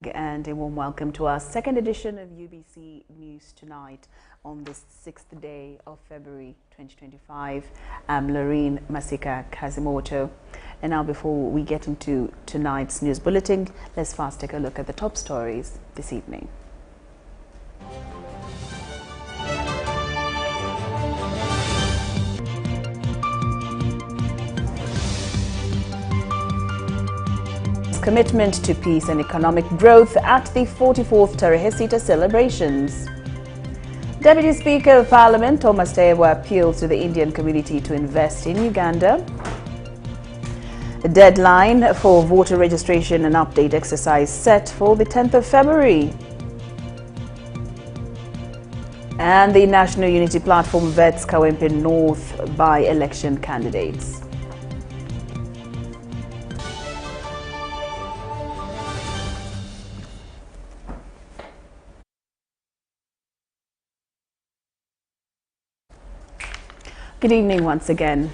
And a warm welcome to our second edition of UBC News Tonight on this 6th day of February 2025. I'm Lauryn Masika Kazimotoi. And now before we get into tonight's news bulletin, let's first take a look at the top stories this evening. Commitment to peace and economic growth at the 44th Tarehe Sita celebrations. Deputy Speaker of Parliament Thomas Tewa appeals to the Indian community to invest in Uganda. The deadline for voter registration and update exercise set for the 10th of February. And the National Unity Platform vets Kawempe North by-election candidates. Good evening once again.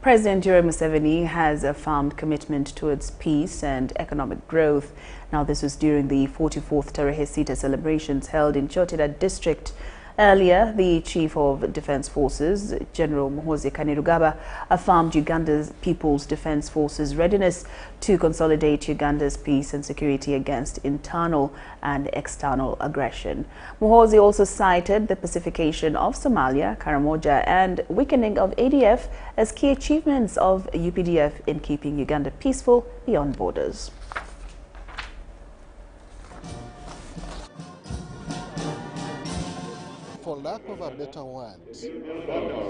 President Lauryn Masika has a firm commitment towards peace and economic growth. Now, this was during the 44th Tarehe Sita celebrations held in Choteda district. Earlier, the Chief of Defence Forces, General Muhoozi Kainerugaba, affirmed Uganda's People's Defence Forces' readiness to consolidate Uganda's peace and security against internal and external aggression. Muhoozi also cited the pacification of Somalia, Karamoja, and weakening of ADF as key achievements of UPDF in keeping Uganda peaceful beyond borders. For lack of a better word,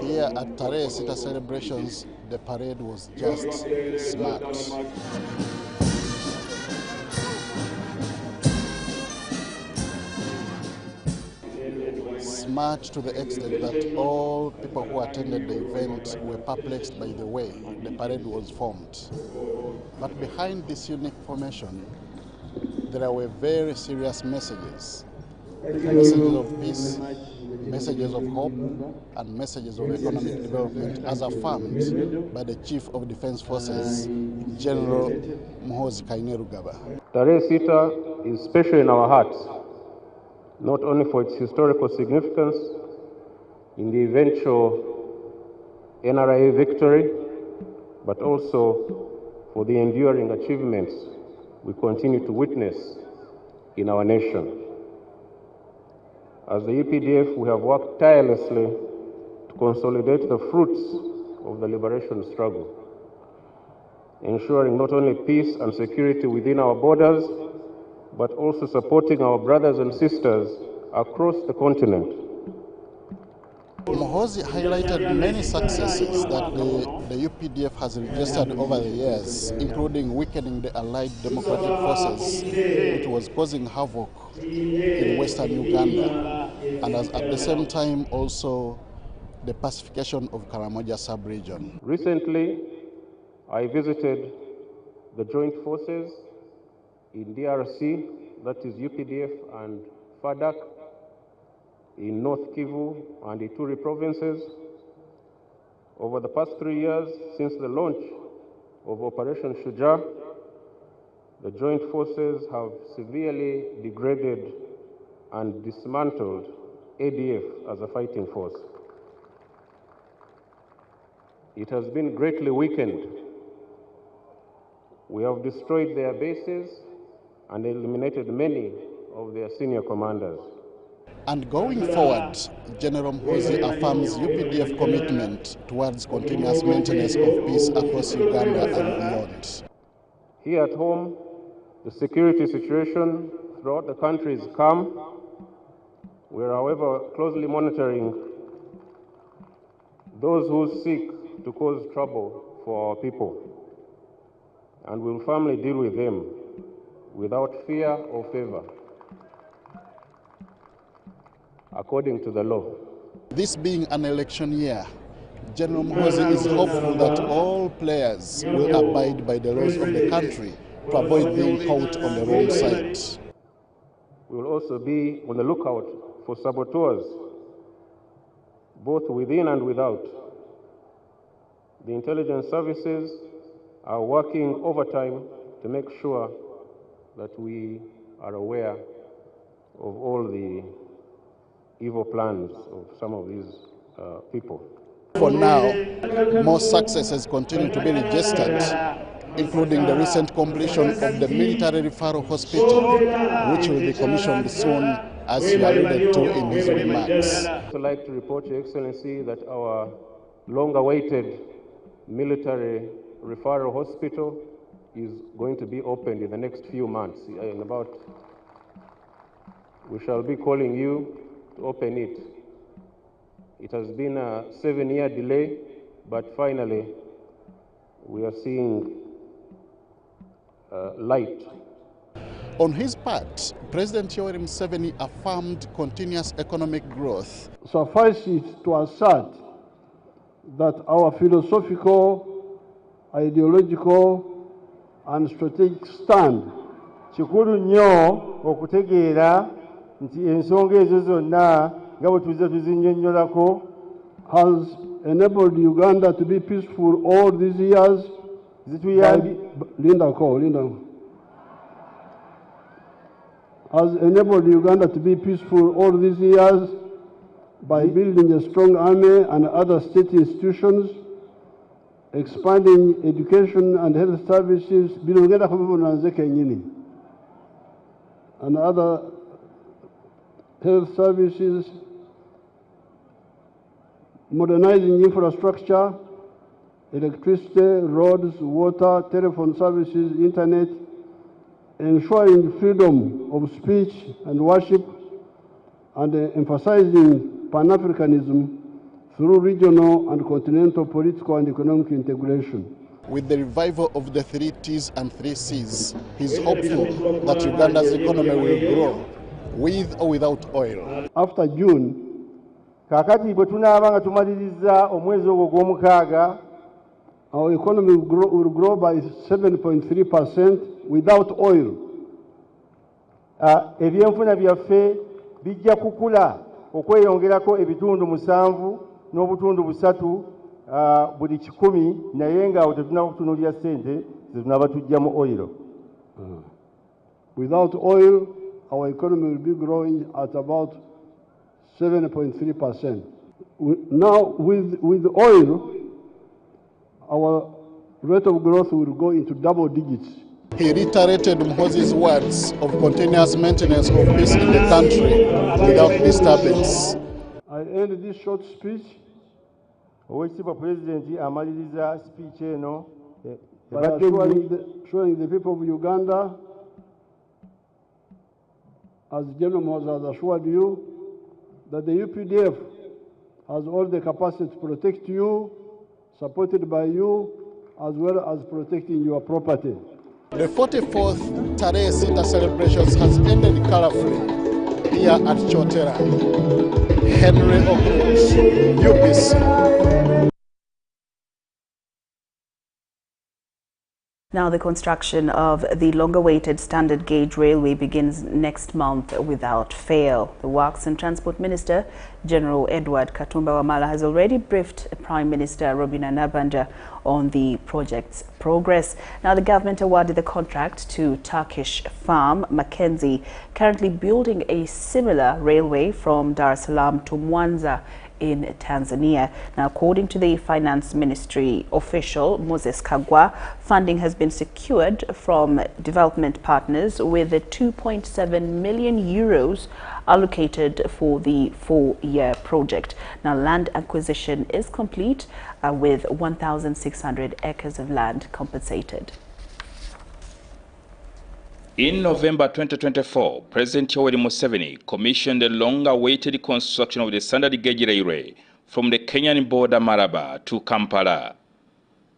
here at Tarehe Sita celebrations, the parade was just smart. Smart to the extent that all people who attended the event were perplexed by the way the parade was formed. But behind this unique formation, there were very serious messages. Messages of peace, messages of hope, and messages of economic development as affirmed by the Chief of Defence Forces, General Muhoozi Kainerugaba. Tarehe Sita is special in our hearts, not only for its historical significance in the eventual NRA victory, but also for the enduring achievements we continue to witness in our nation. As the UPDF, we have worked tirelessly to consolidate the fruits of the liberation struggle, ensuring not only peace and security within our borders, but also supporting our brothers and sisters across the continent. Muhoozi highlighted many successes that the UPDF has registered over the years, including weakening the Allied Democratic Forces, which was causing havoc in Western Uganda, and at the same time also the pacification of Karamoja sub-region. Recently, I visited the joint forces in DRC, that is UPDF and FADAC, in North Kivu and Ituri provinces. Over the past 3 years, since the launch of Operation Shujaa, the joint forces have severely degraded and dismantled ADF as a fighting force. It has been greatly weakened. We have destroyed their bases and eliminated many of their senior commanders. And going forward, General Muhoozi affirms UPDF commitment towards continuous maintenance of peace across Uganda and beyond. Here at home, the security situation throughout the country is calm. We are, however, closely monitoring those who seek to cause trouble for our people, and we will firmly deal with them without fear or favor, according to the law. This being an election year, General Muhoozi is hopeful that all players will abide by the laws of the country to avoid being caught on the wrong side. We will also be on the lookout for saboteurs, both within and without. The intelligence services are working overtime to make sure that we are aware of all the evil plans of some of these people. For now, more successes continue to be registered, including the recent completion of the military referral hospital, which will be commissioned soon, as he alluded to in his remarks. I'd also like to report, Your Excellency, that our long-awaited military referral hospital is going to be opened in the next few months. We shall be calling you to open it. It has been a 7-year delay, but finally we are seeing light. On his part, President Yoweri Museveni affirmed continuous economic growth. Suffice it to assert that our philosophical, ideological and strategic stand kikulu nnyo okutegeera nti ensonga ezo zonna nga bwe tuze tuzinnyonnyolako has enabled Uganda to be peaceful all these years. Has enabled Uganda to be peaceful all these years by building a strong army and other state institutions, expanding education and health services, and other health services, modernizing infrastructure, electricity, roads, water, telephone services, internet, ensuring freedom of speech and worship, and emphasizing Pan-Africanism through regional and continental political and economic integration. With the revival of the 3 T's and 3 C's, he's hopeful that Uganda's economy will grow, with or without oil. After June, kaakati bwe tunaaba nga tumaliriza omwezi ogwo gw'omukaaga, our economy will grow by 7.3% without oil. Ebyenfuna byaffe bijja kukula okweyongerako ebitundu 7 n'obutundu 3 buli 100, naye ng'awo tetunaba kutunuulira ssente ze tunaaba tuggyamu oil. Without oil, our economy will be growing at about 7.3%. Now, with oil, our rate of growth will go into double digits. He reiterated Muhoozi's words of continuous maintenance of peace in the country without disturbance. I end this short speech Oweekitiibwa Pulezidenti amaliriza speech eno by assuring the people of Uganda, as General Muhoozi has assured you, that the UPDF has all the capacity to protect you, supported by you, as well as protecting your property. The 44th Tarehe Sita celebrations has ended colorfully here at Chotera. Henry Okoch, UBC. Now, the construction of the longer-awaited standard gauge railway begins next month without fail. The Works and Transport Minister, General Edward Katumba Wamala, has already briefed Prime Minister Robina Nabanja on the project's progress. Now, the government awarded the contract to Turkish firm Mackenzie, currently building a similar railway from Dar es Salaam to Mwanza in Tanzania. Now, according to the Finance Ministry official, Moses Kagwa, funding has been secured from development partners with 2.7 million euros allocated for the 4-year project. Now, land acquisition is complete with 1,600 acres of land compensated. In November 2024, President Yoweri Museveni commissioned the long-awaited construction of the standard gauge railway from the Kenyan border Maraba to Kampala.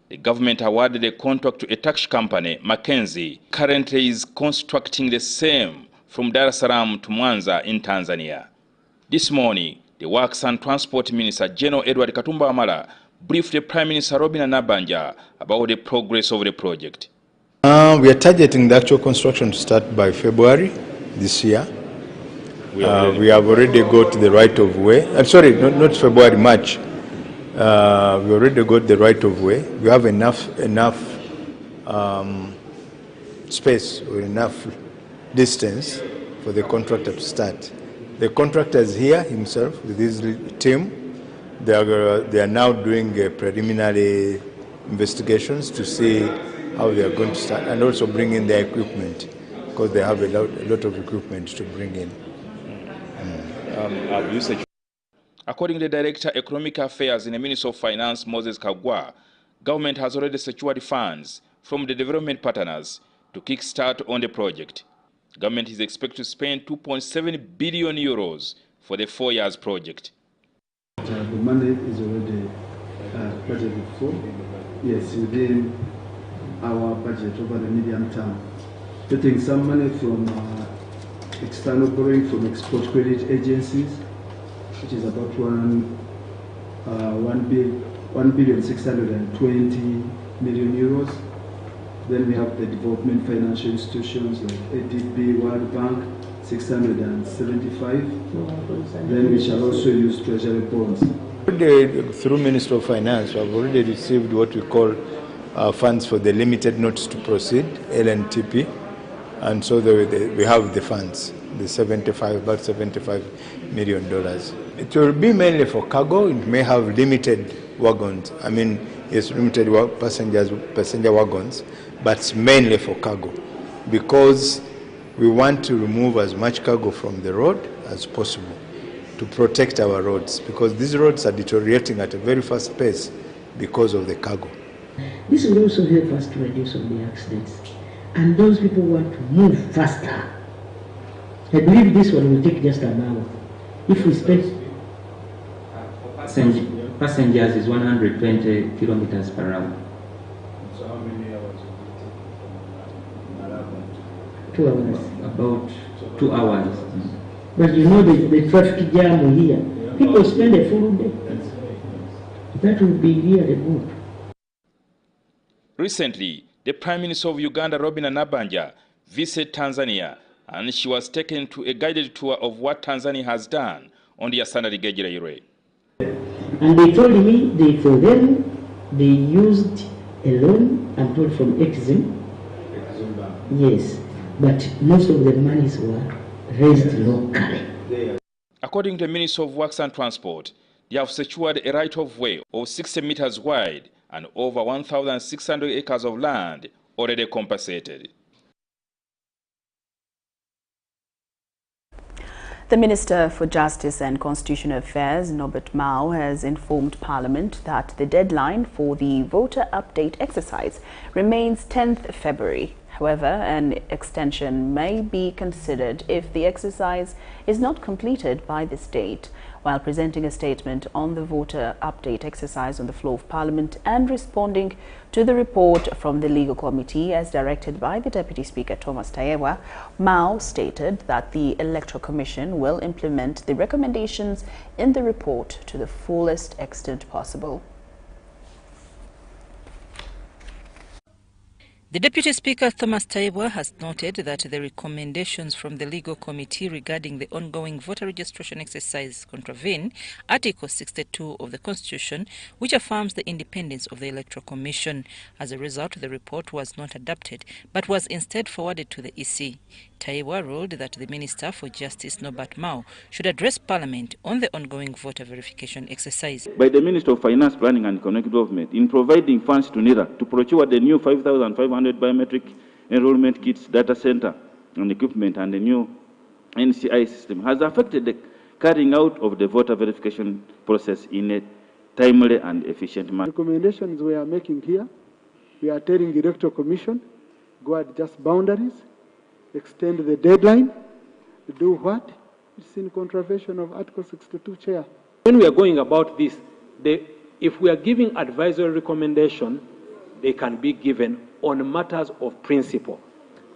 The government awarded a contract to a Turkish company, Mackenzie, currently is constructing the same from Dar es Salaam to Mwanza in Tanzania. This morning, the Works and Transport Minister, General Edward Katumba Wamala, briefed the Prime Minister Robina Nabanja about the progress of the project. We are targeting the actual construction to start by February this year. We have already got the right of way. Not February, March. We already got the right of way. We have enough space or enough distance for the contractor to start. The contractor is here himself with his team. They are now doing preliminary investigations to see how they are going to start, and also bring in their equipment, because they have a lot of equipment to bring in. According to the Director Economic Affairs in the Ministry of Finance, Moses Kagwa, government has already secured funds from the development partners to kickstart on the project. Government is expected to spend 2.7 billion euros for the 4 years project. The money is already budgeted for. Yes, within our budget over the medium term. Getting some money from external borrowing from export credit agencies, which is about 1,620,000,000 euros. Then we have the development financial institutions like ADB, World Bank, 675. Then we shall also use treasury bonds. Through Ministry of Finance, we have already received what we call funds for the limited notice to proceed, LNTP, and so we have the funds, the about $75 million. It will be mainly for cargo. It may have limited wagons. I mean, it's limited passenger wagons, but it's mainly for cargo, because we want to remove as much cargo from the road as possible to protect our roads, because these roads are deteriorating at a very fast pace because of the cargo. This will also help us to reduce all the accidents. And those people want to move faster. I believe this one will take just an hour. If we spend... Passengers is 120 kilometers per hour. So how many hours will it take from Malabo? 2 hours. About 2 hours. But you know the traffic jam here. People spend a full day. That would be really good. Recently, the Prime Minister of Uganda, Lauryn Masika, visited Tanzania, and she was taken to a guided tour of what Tanzania has done on the standard gauge railway. And they told me for them they used a loan, I'm told from Exim. Yes, but most of the monies were raised locally. According to the Ministry of Works and Transport, they have secured a right-of-way of 60 meters wide and over 1,600 acres of land already compensated. The Minister for Justice and Constitutional Affairs, Norbert Mao, has informed Parliament that the deadline for the voter update exercise remains 10th February. However, an extension may be considered if the exercise is not completed by this date. While presenting a statement on the voter update exercise on the floor of Parliament and responding to the report from the Legal Committee as directed by the Deputy Speaker Thomas Tayebwa, Mao stated that the Electoral Commission will implement the recommendations in the report to the fullest extent possible. The Deputy Speaker Thomas Tayebwa has noted that the recommendations from the Legal Committee regarding the ongoing voter registration exercise contravene Article 62 of the Constitution, which affirms the independence of the Electoral Commission. As a result, the report was not adopted, but was instead forwarded to the EC. Tayebwa ruled that the Minister for Justice, Norbert Mao, should address Parliament on the ongoing voter verification exercise. By the Minister of Finance, Planning and Economic Development in providing funds to NIRA to procure the new 5,500 biometric enrollment kits, data center and equipment, and the new NCI system has affected the carrying out of the voter verification process in a timely and efficient manner. Recommendations we are making here, we are telling the Electoral Commission, go adjust boundaries, extend the deadline, do what? It's in contravention of Article 62, Chair. When we are going about this, if we are giving advisory recommendation, they can be given on matters of principle.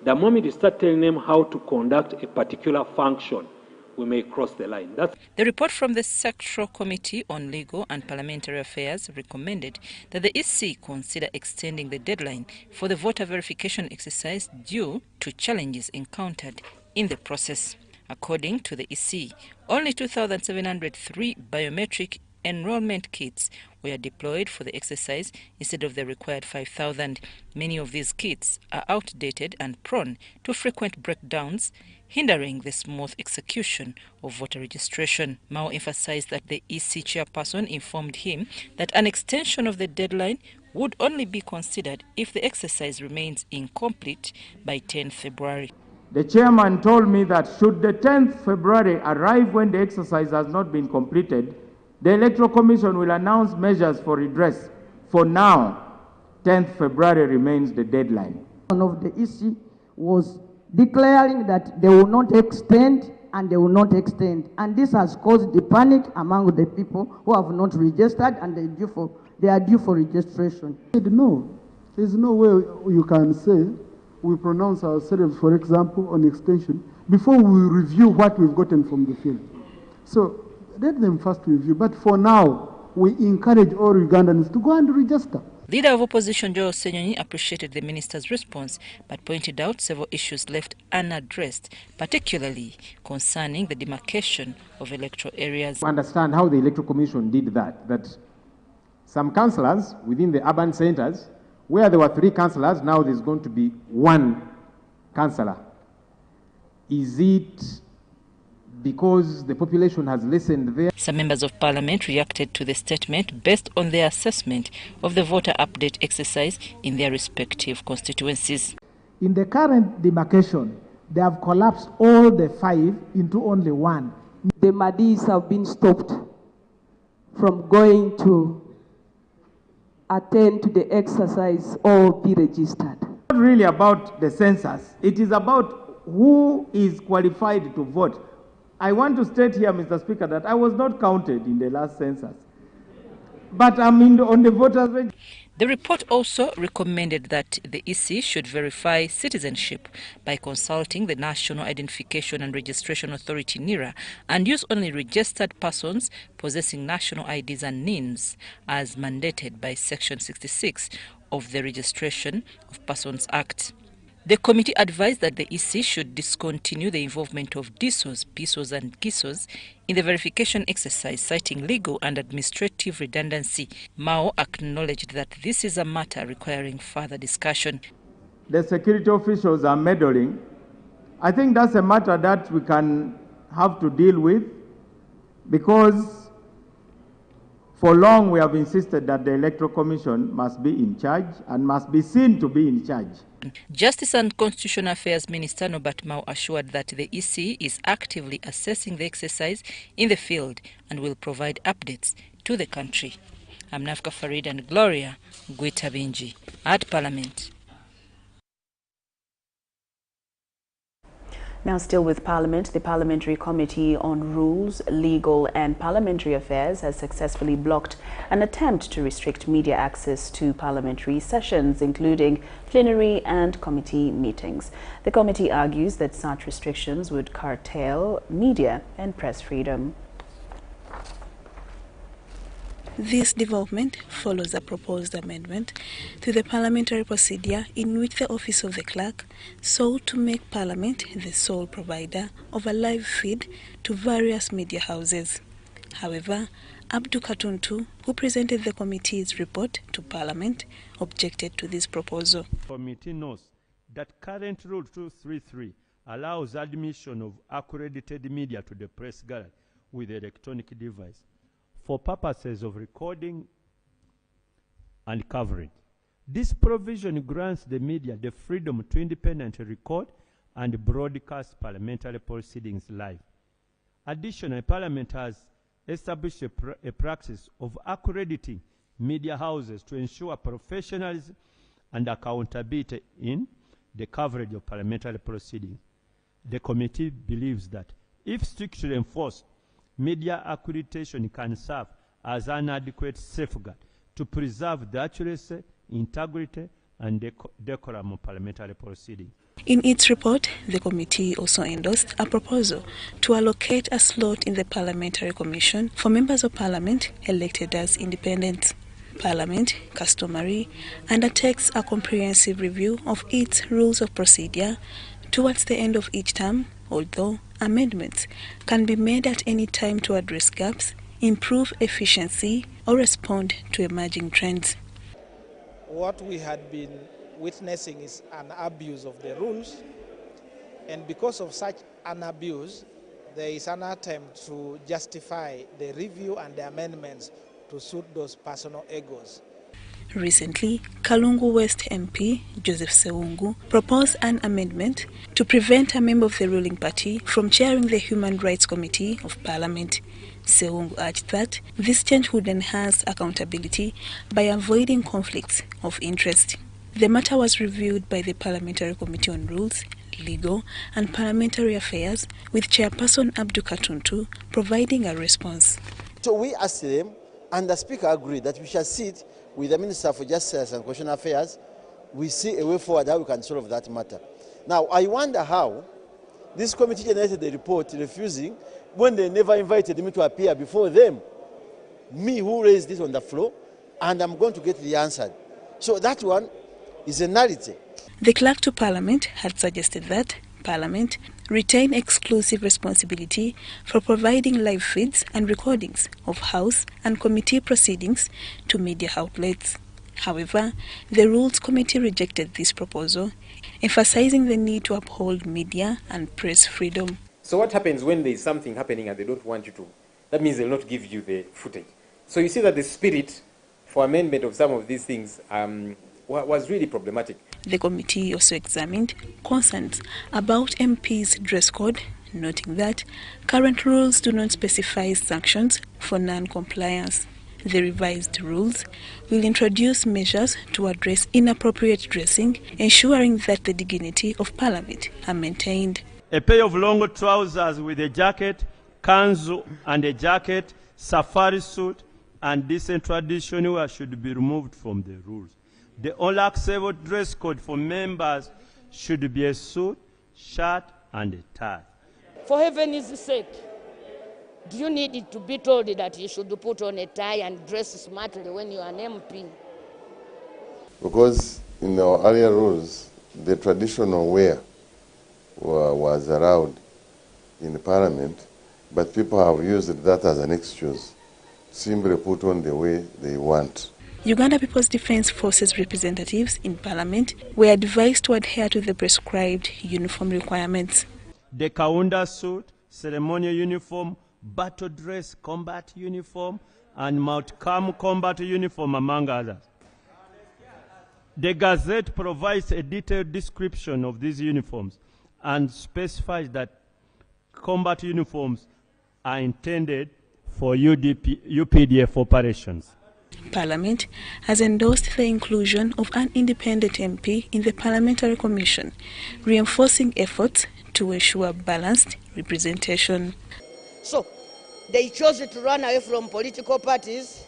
The moment you start telling them how to conduct a particular function, we may cross the line. The report from the Sectoral Committee on Legal and Parliamentary Affairs recommended that the EC consider extending the deadline for the voter verification exercise due to challenges encountered in the process. According to the EC, only 2,703 biometric enrollment kits were deployed for the exercise instead of the required 5,000. Many of these kits are outdated and prone to frequent breakdowns, hindering the smooth execution of voter registration. Mao emphasized that the EC chairperson informed him that an extension of the deadline would only be considered if the exercise remains incomplete by 10 February. The chairman told me that should the 10th February arrive when the exercise has not been completed, the Electoral Commission will announce measures for redress. For now, 10th February remains the deadline. One of the EC was declaring that they will not extend and they will not extend. And this has caused the panic among the people who have not registered and they are due for registration. No, there's no way you can say we pronounce ourselves, for example, on extension before we review what we've gotten from the field. So let them first review. But for now, we encourage all Ugandans to go and register. Leader of Opposition Joel Senyonyi appreciated the minister's response, but pointed out several issues left unaddressed, particularly concerning the demarcation of electoral areas. Understand how the Electoral Commission did that some councillors within the urban centres, where there were 3 councillors, now there's going to be 1 councillor. Is it because the population has listened there? Some members of Parliament reacted to the statement based on their assessment of the voter update exercise in their respective constituencies. In the current demarcation, they have collapsed all the 5 into only 1. The Madis have been stopped from going to attend to the exercise or be registered. Not really about the census. It is about who is qualified to vote. I want to state here, Mr. Speaker, that I was not counted in the last census, but I'm on the voters register. The report also recommended that the EC should verify citizenship by consulting the National Identification and Registration Authority (NIRA) and use only registered persons possessing national IDs and NINs as mandated by Section 66 of the Registration of Persons Act. The committee advised that the EC should discontinue the involvement of DSOs, PSOs and GISOs in the verification exercise, citing legal and administrative redundancy. Mao acknowledged that this is a matter requiring further discussion. The security officials are meddling. I think that's a matter that we can have to deal with, because for long we have insisted that the Electoral Commission must be in charge and must be seen to be in charge. Justice and Constitutional Affairs Minister Norbert Mao assured that the EC is actively assessing the exercise in the field and will provide updates to the country. I'm Nafka Farid and Gloria Gwitabinji at Parliament. Now still with Parliament, the Parliamentary Committee on Rules, Legal and Parliamentary Affairs has successfully blocked an attempt to restrict media access to parliamentary sessions, including plenary and committee meetings. The committee argues that such restrictions would curtail media and press freedom. This development follows a proposed amendment to the parliamentary procedure in which the Office of the Clerk sought to make Parliament the sole provider of a live feed to various media houses. However, Abdu Katuntu, who presented the committee's report to Parliament, objected to this proposal. The committee knows that current Rule 233 allows admission of accredited media to the press gallery with electronic device for purposes of recording and coverage. This provision grants the media the freedom to independently record and broadcast parliamentary proceedings live. Additionally, Parliament has established a practice of accrediting media houses to ensure professionalism and accountability in the coverage of parliamentary proceedings. The committee believes that if strictly enforced, media accreditation can serve as an adequate safeguard to preserve the accuracy, integrity, and decorum of parliamentary proceedings. In its report, the committee also endorsed a proposal to allocate a slot in the Parliamentary Commission for members of Parliament elected as independents. Parliament, customary, undertakes a comprehensive review of its rules of procedure towards the end of each term, although amendments can be made at any time to address gaps improve efficiency, or respond to emerging trends. What we had been witnessing is an abuse of the rules, and because of such an abuse, there is an attempt to justify the review and the amendments to suit those personal egos. Recently, Kalungu West MP Joseph Sewungu proposed an amendment to prevent a member of the ruling party from chairing the Human Rights Committee of Parliament. Sewungu urged that this change would enhance accountability by avoiding conflicts of interest. The matter was reviewed by the Parliamentary Committee on Rules, Legal and Parliamentary Affairs, with Chairperson Abdu Katuntu providing a response. So we asked them, and the Speaker agreed that we shall sit with the Minister for Justice and Constitutional Affairs. We see a way forward how we can solve that matter. Now, I wonder how this committee generated a report refusing when they never invited me to appear before them. Me who raised this on the floor, and I'm going to get the answer. So that one is a nullity. The clerk to Parliament had suggested that Parliament retain exclusive responsibility for providing live feeds and recordings of House and committee proceedings to media outlets. However, the Rules Committee rejected this proposal, emphasizing the need to uphold media and press freedom. So what happens when there is something happening and they don't want you to? That means they'll not give you the footage. So you see that the spirit for amendment of some of these things was really problematic. The committee also examined concerns about MPs' dress code, noting that current rules do not specify sanctions for non-compliance. The revised rules will introduce measures to address inappropriate dressing, ensuring that the dignity of Parliament are maintained. A pair of long trousers with a jacket, kanzu and a jacket, safari suit and decent traditional wear should be removed from the rules. The only acceptable dress code for members should be a suit, shirt and a tie. For heaven's sake, do you need it to be told that you should put on a tie and dress smartly when you are an MP? Because in our earlier rules, the traditional wear was allowed in the Parliament, but people have used that as an excuse. Simply put on the way they want. Uganda People's Defence Forces representatives in Parliament were advised to adhere to the prescribed uniform requirements. The Kaunda suit, ceremonial uniform, battle dress, combat uniform, and Mount Carmel combat uniform, among others. The Gazette provides a detailed description of these uniforms and specifies that combat uniforms are intended for UPDF operations. Parliament has endorsed the inclusion of an independent MP in the Parliamentary Commission, reinforcing efforts to ensure balanced representation. So, they chose to run away from political parties,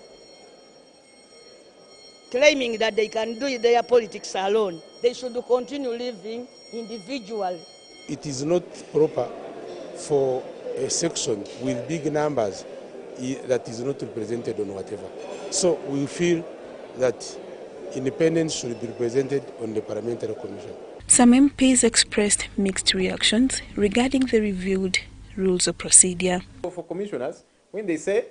claiming that they can do their politics alone. They should continue living individually. It is not proper for a section with big numbers that is not represented on whatever. So we feel that independence should be represented on the Parliamentary Commission. Some MPs expressed mixed reactions regarding the reviewed rules of procedure. For commissioners, when they say,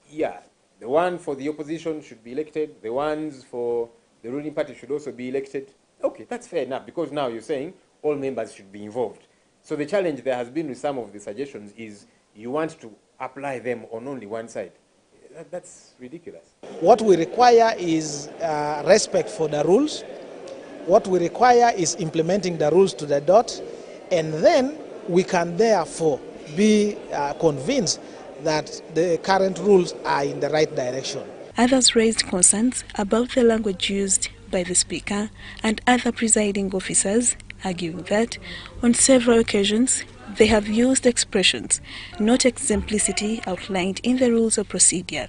yeah, the one for the opposition should be elected, the ones for the ruling party should also be elected, okay, that's fair enough, because now you're saying all members should be involved. So the challenge there has been with some of the suggestions is you want to apply them on only one side. That's ridiculous. What we require is respect for the rules. What we require is implementing the rules to the dot, and then we can therefore be convinced that the current rules are in the right direction. Others raised concerns about the language used by the Speaker and other presiding officers, arguing that on several occasions they have used expressions not exemplicity outlined in the rules of procedure.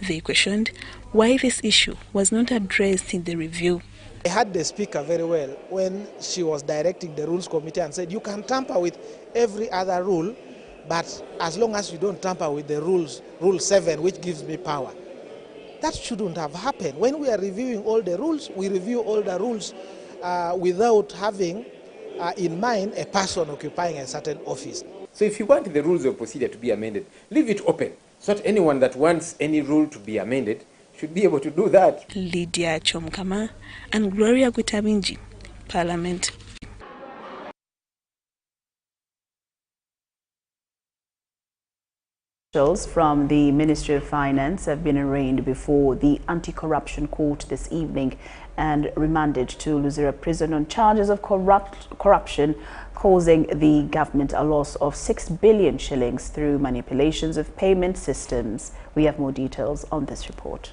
They questioned why this issue was not addressed in the review. I heard the Speaker very well when she was directing the Rules Committee and said, you can tamper with every other rule, but as long as you don't tamper with the rules, Rule 7, which gives me power. That shouldn't have happened. When we are reviewing all the rules, we review all the rules without having in mind a person occupying a certain office. So if you want the rules of procedure to be amended, leave it open So that anyone that wants any rule to be amended should be able to do that. Lydia Chomkama and Gloria Gutabinji, Parliament. Officials from the Ministry of Finance have been arraigned before the Anti-Corruption Court this evening and remanded to Luzira Prison on charges of corruption, causing the government a loss of 6 billion shillings through manipulations of payment systems. We have more details on this report.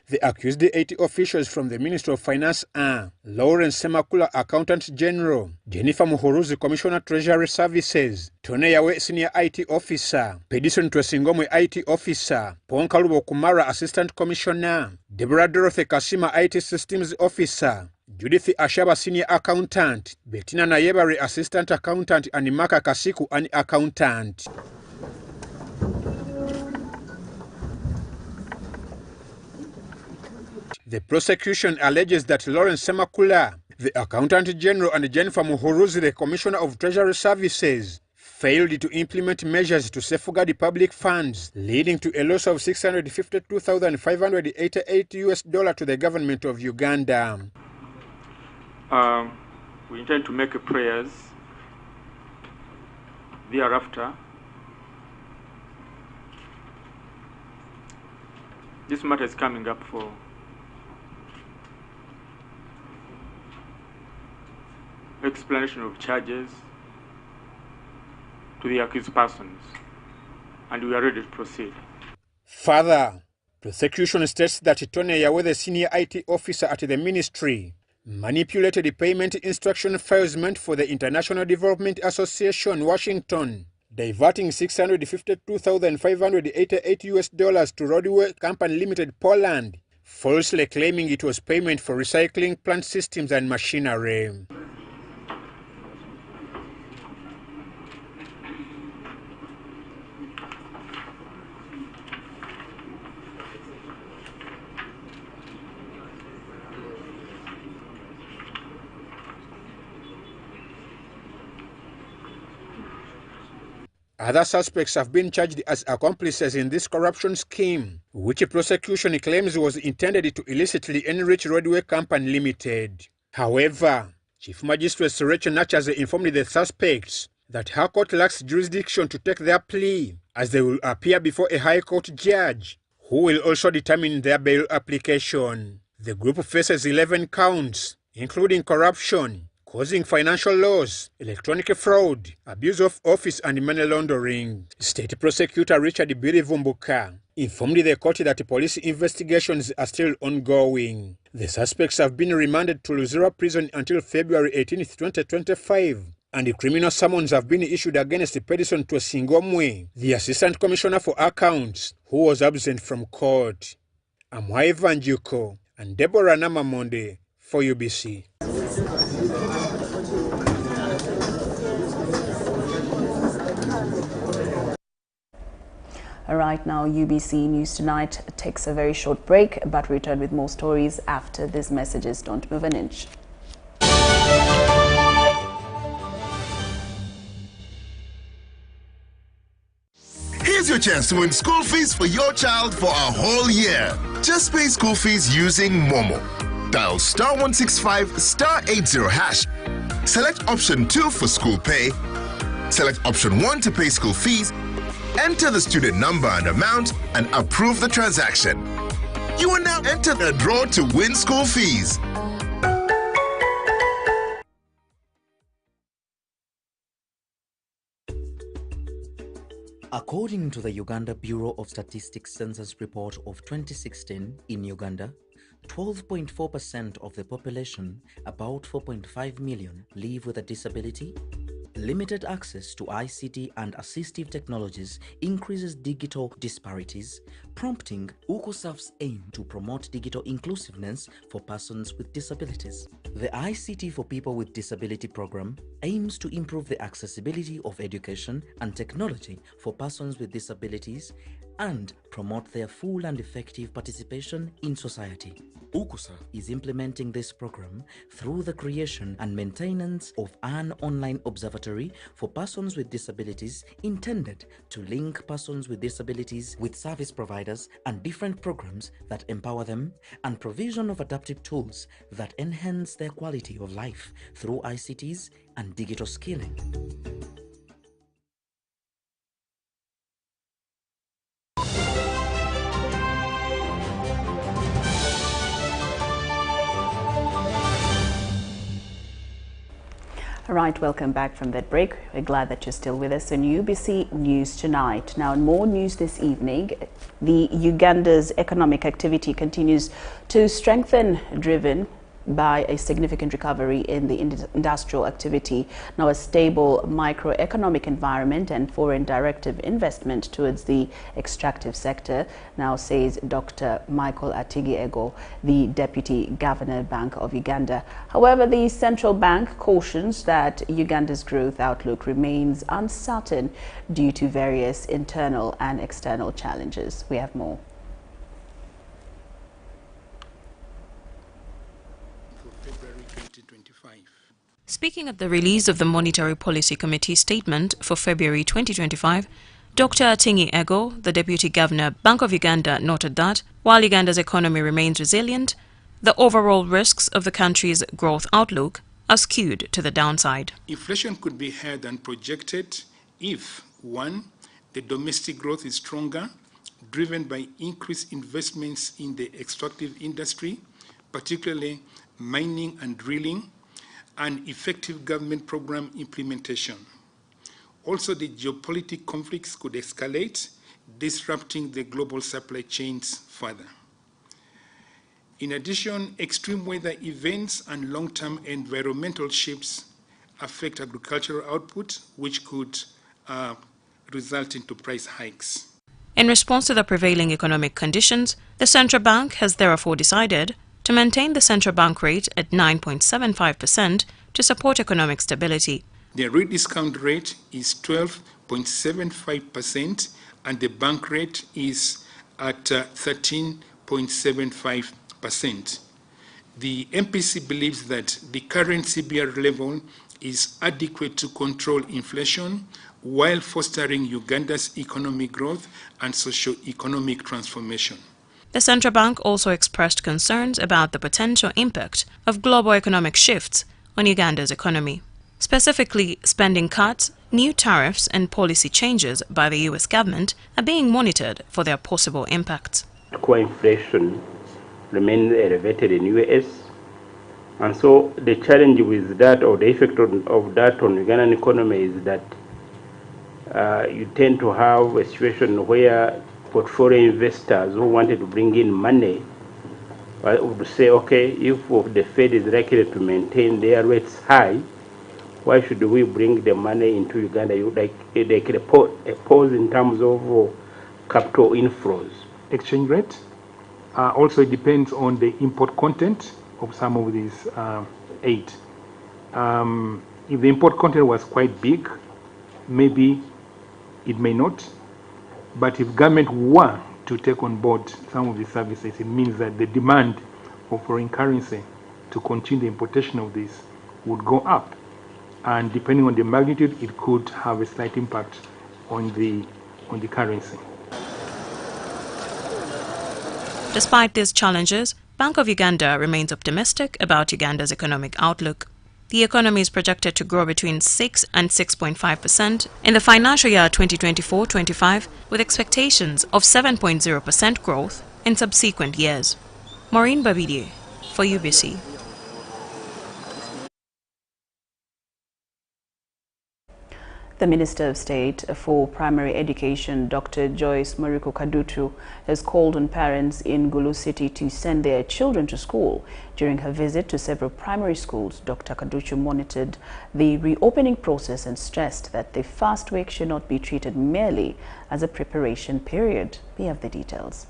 The accused 80 officials from the Ministry of Finance are Lauryn Masika, Accountant General, Jennifer Muhuruzi, Commissioner Treasury Services, Tone Yawe, Senior IT Officer, Pedison Twesingomwe, IT Officer, Ponkalubo Kumara, Assistant Commissioner, Deborah Dorothy Kasima, IT Systems Officer, Judith Ashaba, Senior Accountant, Bettina Nayebari, Assistant Accountant, and Maka Kasiku, an Accountant. The prosecution alleges that Lauryn Masika, the Accountant General, and Jennifer Muhuruzi, the Commissioner of Treasury Services, failed to implement measures to safeguard public funds, leading to a loss of $652,588 to the government of Uganda. We intend to make prayers thereafter. This matter is coming up for explanation of charges to the accused persons, and we are ready to proceed. Further, prosecution states that Tony Yawe, the senior IT officer at the ministry, manipulated the payment instruction files meant for the International Development Association, Washington, diverting $652,588 to Roadway Company Limited, Poland, falsely claiming it was payment for recycling plant systems and machinery. Other suspects have been charged as accomplices in this corruption scheme, which prosecution claims was intended to illicitly enrich Roadway Company Limited. However, Chief Magistrate Rachel Natchez informed the suspects that her court lacks jurisdiction to take their plea, as they will appear before a High Court judge, who will also determine their bail application. The group faces 11 counts, including corruption, causing financial loss, electronic fraud, abuse of office, and money laundering. State Prosecutor Richard Birivumbuka informed the court that police investigations are still ongoing. The suspects have been remanded to Luzira Prison until February 18, 2025, and criminal summons have been issued against Pedison Twesingomwe, the Assistant Commissioner for Accounts, who was absent from court. Amwai Vanjuko and Deborah Namamonde for UBC. All right, now UBC News Tonight takes a very short break, but we return with more stories after these messages. Don't move an inch. Here's your chance to win school fees for your child for a whole year. Just pay school fees using Momo. Dial *165 *80#. Select option 2 for school pay. Select option 1 to pay school fees. Enter the student number and amount and approve the transaction. You are now entered a draw to win school fees. According to the Uganda Bureau of Statistics Census Report of 2016, in Uganda, 12.4% of the population, about 4.5 million, live with a disability. Limited access to ICT and assistive technologies increases digital disparities, prompting UCOSAF's aim to promote digital inclusiveness for persons with disabilities. The ICT for People with Disability program aims to improve the accessibility of education and technology for persons with disabilities and promote their full and effective participation in society. UKUSA is implementing this program through the creation and maintenance of an online observatory for persons with disabilities intended to link persons with disabilities with service providers and different programs that empower them, and provision of adaptive tools that enhance their quality of life through ICTs and digital skilling. All right, welcome back from that break. We're glad that you're still with us on UBC News Tonight. Now, in more news this evening, the Uganda's economic activity continues to strengthen, driven by a significant recovery in the industrial activity. Now, a stable microeconomic environment and foreign directive investment towards the extractive sector, now says Dr. Michael Atigi-Ego, the Deputy Governor Bank of Uganda. However, the central bank cautions that Uganda's growth outlook remains uncertain due to various internal and external challenges. We have more. Speaking at the release of the Monetary Policy Committee statement for February 2025, Dr. Atigi-Ego, the Deputy Governor, Bank of Uganda, noted that while Uganda's economy remains resilient, the overall risks of the country's growth outlook are skewed to the downside. Inflation could be higher than projected if, 1, the domestic growth is stronger, driven by increased investments in the extractive industry, particularly mining and drilling, and effective government program implementation. Also, the geopolitical conflicts could escalate, disrupting the global supply chains further. In addition, extreme weather events and long-term environmental shifts affect agricultural output, which could result into price hikes. In response to the prevailing economic conditions, the central bank has therefore decided to maintain the central bank rate at 9.75% to support economic stability. The rate discount rate is 12.75% and the bank rate is at 13.75%. The MPC believes that the current CBR level is adequate to control inflation while fostering Uganda's economic growth and socio-economic transformation. The central bank also expressed concerns about the potential impact of global economic shifts on Uganda's economy. Specifically, spending cuts, new tariffs and policy changes by the US government are being monitored for their possible impacts. Core inflation remains elevated in US, and so the challenge with that, or the effect of that on Ugandan economy, is that you tend to have a situation where portfolio investors who wanted to bring in money would say, okay, if the Fed is likely to maintain their rates high, why should we bring the money into Uganda? Like a pause in terms of capital inflows. Exchange rate. Also, it depends on the import content of some of these aid. If the import content was quite big, maybe it may not. But if government were to take on board some of these services, it means that the demand for foreign currency to continue the importation of this would go up. And depending on the magnitude, it could have a slight impact on the currency. Despite these challenges, Bank of Uganda remains optimistic about Uganda's economic outlook. The economy is projected to grow between 6 and 6.5% in the financial year 2024-25, with expectations of 7.0% growth in subsequent years. Maureen Babidie for UBC. The Minister of State for Primary Education, Dr. Joyce Moriko-Kadutu, has called on parents in Gulu City to send their children to school. During her visit to several primary schools, Dr. Kadutu monitored the reopening process and stressed that the first week should not be treated merely as a preparation period. We have the details.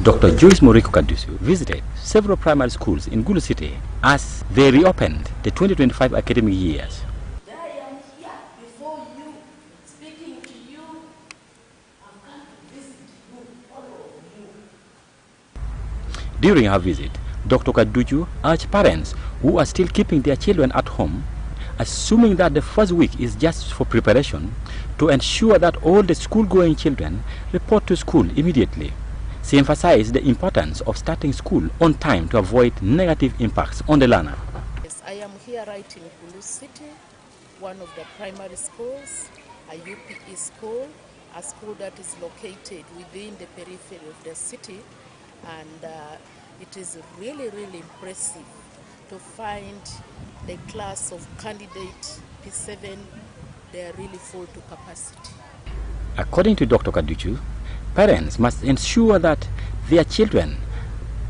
Dr. Joyce Moriko-Kadutu visited several primary schools in Gulu City as they reopened the 2025 academic years. During her visit, Dr. Kaduju urged parents who are still keeping their children at home, assuming that the first week is just for preparation, to ensure that all the school-going children report to school immediately. She emphasized the importance of starting school on time to avoid negative impacts on the learner. Yes, I am here right in Gulu City, one of the primary schools, a UPE school, a school that is located within the periphery of the city, and it is really, really impressive to find the class of candidate P7, they are really full to capacity. According to Dr. Kaduchu, parents must ensure that their children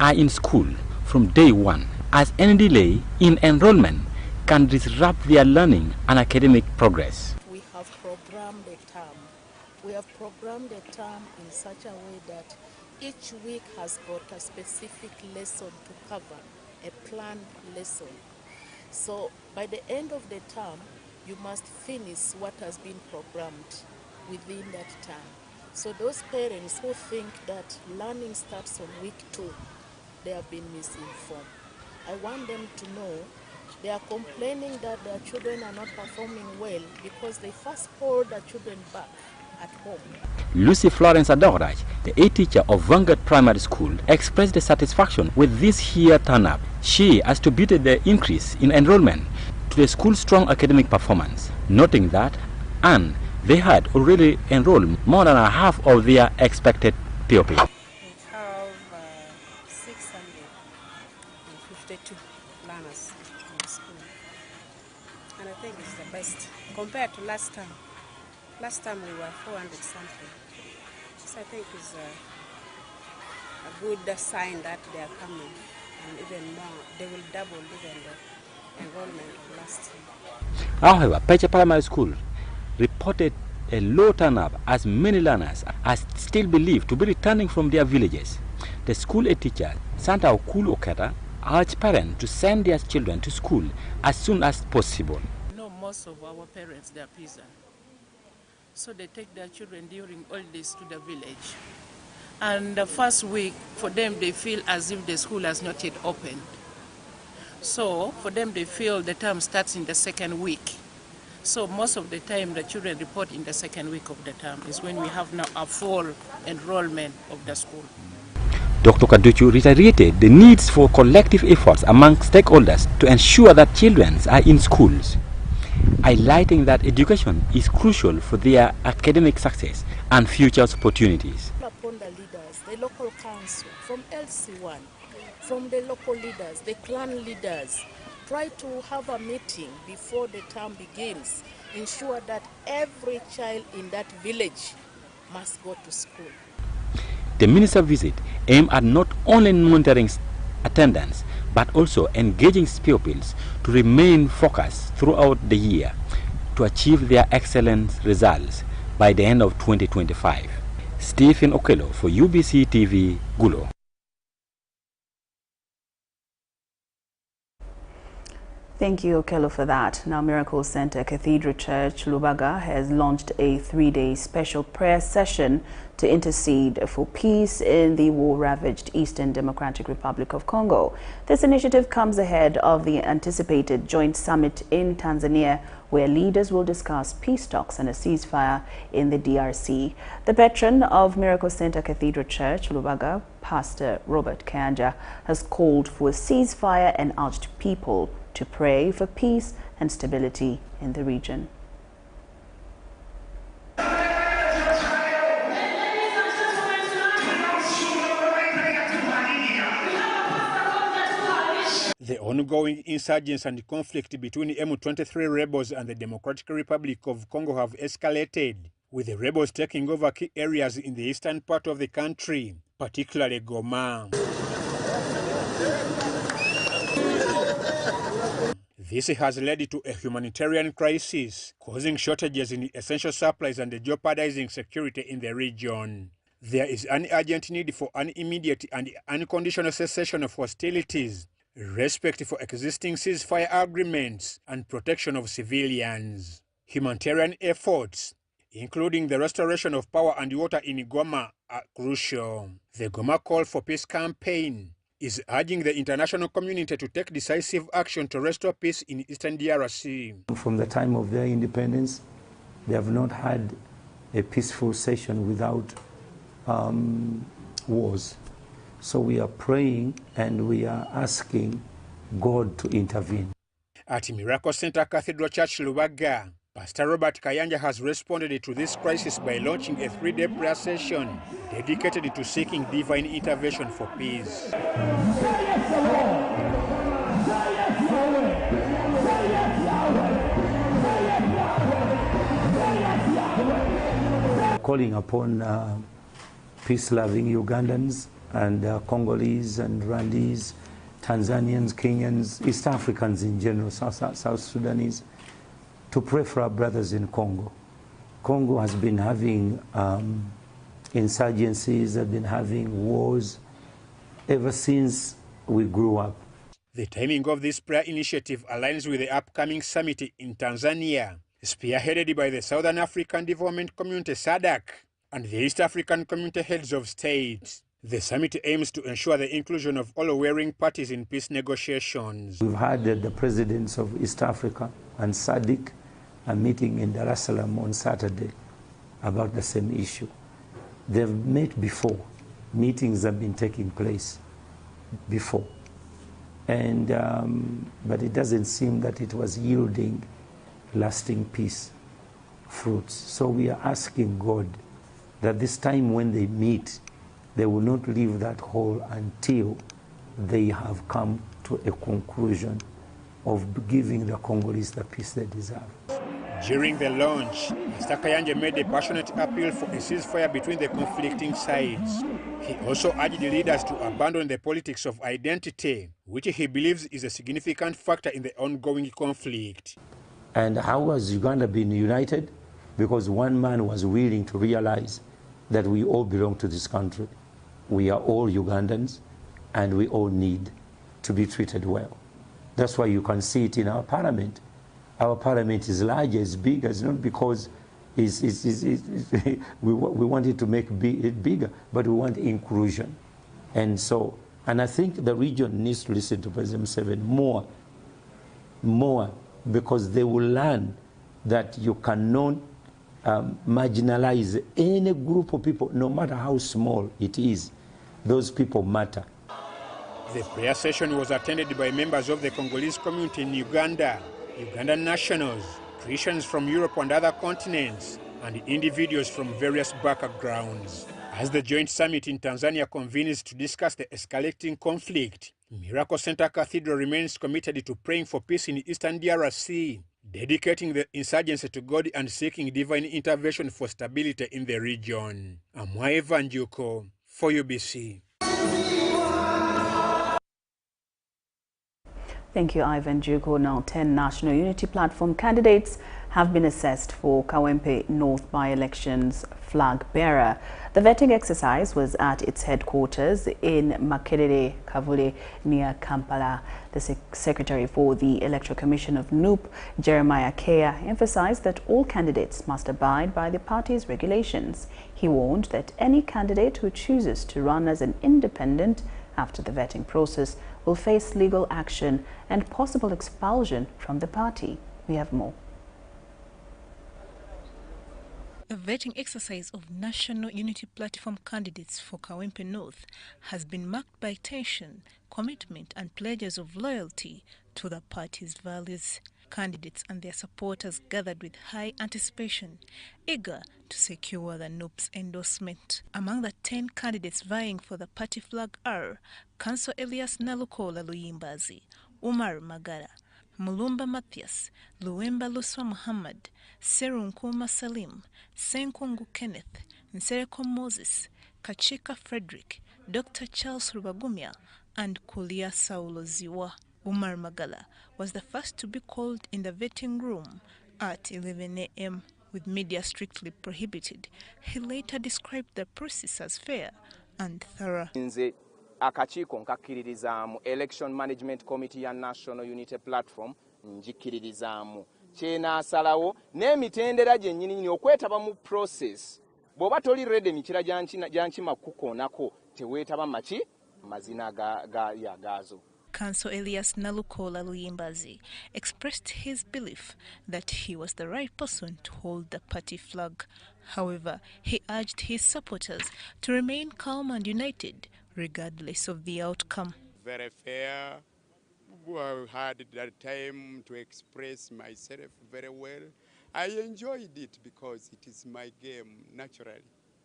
are in school from day one, as any delay in enrollment can disrupt their learning and academic progress. We have programmed the term. We have programmed the term in such a way that each week has got a specific lesson to cover, a planned lesson. So by the end of the term, you must finish what has been programmed within that term. So those parents who think that learning starts on week 2, they have been misinformed. I want them to know they are complaining that their children are not performing well because they first hold their children back at home. Lucy Florence Adoraj, the A teacher of Vanguard Primary School, expressed the satisfaction with this year turn-up. She attributed the increase in enrollment to the school's strong academic performance, noting that they had already enrolled more than a half of their expected pupils. We have 652 learners in the school, and I think it's the best compared to last time. Last time we were 400 something. So I think it's a good sign that they are coming, and even more, they will double even the enrollment of last year. However, Pecha Primary School reported a low turn-up as many learners are still believed to be returning from their villages. The school head teacher, Santa Okulu Okata, urged parents to send their children to school as soon as possible. No, most of our parents, they are peasants. So they take their children during holidays to the village. And the first week, for them, they feel as if the school has not yet opened. So for them, they feel the term starts in the second week. So most of the time, the children report in the second week of the term is when we have now a full enrollment of the school. Dr. Kaduchu reiterated the needs for collective efforts among stakeholders to ensure that children are in schools, highlighting that education is crucial for their academic success and future opportunities. Upon the leaders, the local council, from LC1, from the local leaders, the clan leaders, try to have a meeting before the term begins. Ensure that every child in that village must go to school. The minister's visit aimed at not only monitoring attendance, but also engaging pupils to remain focused throughout the year to achieve their excellent results by the end of 2025. Stephen Okello for UBC TV, Gulo. Thank you, Okello, for that. Now, Miracle Center Cathedral Church, Lubaga, has launched a 3-day special prayer session to intercede for peace in the war-ravaged Eastern Democratic Republic of Congo. This initiative comes ahead of the anticipated joint summit in Tanzania, where leaders will discuss peace talks and a ceasefire in the DRC. The patron of Miracle Center Cathedral Church, Lubaga, Pastor Robert Kanja, has called for a ceasefire and urged people to pray for peace and stability in the region. The ongoing insurgents and conflict between M23 rebels and the Democratic Republic of Congo have escalated, with the rebels taking over key areas in the eastern part of the country, particularly Goma. This has led to a humanitarian crisis, causing shortages in essential supplies and jeopardizing security in the region. There is an urgent need for an immediate and unconditional cessation of hostilities, respect for existing ceasefire agreements, and protection of civilians. Humanitarian efforts, including the restoration of power and water in Goma, are crucial. The Goma Call for Peace campaign, is urging the international community to take decisive action to restore peace in Eastern DRC. From the time of their independence, they have not had a peaceful session without wars. So we are praying and we are asking God to intervene. At Miracle Center Cathedral Church, Lubaga, Pastor Robert Kayanja has responded to this crisis by launching a 3-day prayer session dedicated to seeking divine intervention for peace. Calling upon peace-loving Ugandans and Congolese and Rwandese, Tanzanians, Kenyans, East Africans in general, South Sudanese, to pray for our brothers in Congo. Congo has been having insurgencies, have been having wars ever since we grew up. The timing of this prayer initiative aligns with the upcoming summit in Tanzania, spearheaded by the Southern African Development Community SADC and the East African Community Heads of States. The summit aims to ensure the inclusion of all warring parties in peace negotiations. We've had the presidents of East Africa and SADC a meeting in Dar es Salaam on Saturday about the same issue. They've met before. Meetings have been taking place before. And, but it doesn't seem that it was yielding lasting peace fruits. So we are asking God that this time when they meet, they will not leave that hall until they have come to a conclusion of giving the Congolese the peace they deserve. During the launch, Mr. Kayanja made a passionate appeal for a ceasefire between the conflicting sides. He also urged leaders to abandon the politics of identity, which he believes is a significant factor in the ongoing conflict. And how has Uganda been united? Because one man was willing to realize that we all belong to this country. We are all Ugandans, and we all need to be treated well. That's why you can see it in our parliament. Our parliament is large, it's big, it's not because we wanted to make it bigger, but we want inclusion. And I think the region needs to listen to President Museveni more, because they will learn that you cannot marginalize any group of people, no matter how small it is. Those people matter. The prayer session was attended by members of the Congolese community in Uganda, Ugandan nationals, Christians from Europe and other continents, and individuals from various backgrounds. As the joint summit in Tanzania convenes to discuss the escalating conflict, Miracle Center Cathedral remains committed to praying for peace in Eastern DRC, dedicating the insurgency to God and seeking divine intervention for stability in the region. Amwa Evanjuko for UBC. Thank you, Ivan Juko. Now, 10 National Unity Platform candidates have been assessed for Kawempe North by-elections flag bearer. The vetting exercise was at its headquarters in Makerere, Kavule, near Kampala. The Secretary for the Electoral Commission of NUP, Jeremiah Kea, emphasized that all candidates must abide by the party's regulations. He warned that any candidate who chooses to run as an independent after the vetting process will face legal action and possible expulsion from the party. We have more. The vetting exercise of National Unity Platform candidates for Kawempe North has been marked by tension, commitment and pledges of loyalty to the party's values. Candidates and their supporters gathered with high anticipation, eager to secure the NUP's endorsement. Among the 10 candidates vying for the party flag are Councillor Elias Nalukola Luyimbazi, Umar Magara, Mulumba Matthias, Luwemba Luswa Muhammad, Serunkuma Salim, Senkungu Kenneth, Nsereko Moses, Kachika Frederick, Dr. Charles Rubagumya, and Kulia Saulo Ziwa. Umar Magala was the first to be called in the vetting room at 11 a.m. with media strictly prohibited. He later described the process as fair and thorough. Akakiiko nkakkiririzaamu Election Management Committee ya National Unity Platform njikiririzaamu kyenaasalawo n'emitendera gyennyini okwetaba mu process bw'oba toli ready mikira gyankima kukoonako teweetaba maki mazina gazo. Councillor Elias Nalukola Luyimbazi expressed his belief that he was the right person to hold the party flag. However, he urged his supporters to remain calm and united regardless of the outcome. Very fair. I had that time to express myself very well. I enjoyed it because it is my game naturally.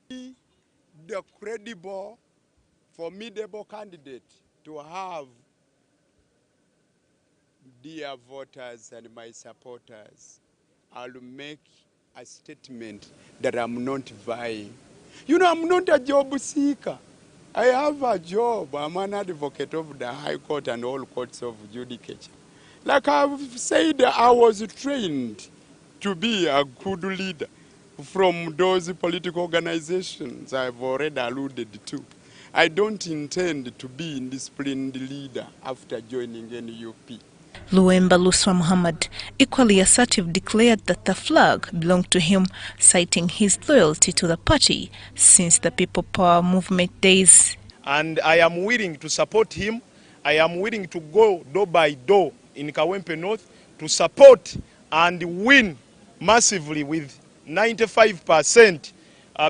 The credible, formidable candidate to have dear voters and my supporters, I'll make a statement that I'm not vying. You know, I'm not a job seeker. I have a job. I'm an advocate of the High Court and all courts of judicature. Like I've said, I was trained to be a good leader from those political organizations I've already alluded to. I don't intend to be indisciplined leader after joining NUP. Luemba Luswa Muhammad, equally assertive, declared that the flag belonged to him, citing his loyalty to the party since the People Power Movement days. And I am willing to support him. I am willing to go door by door in Kawempe North to support and win massively with 95%,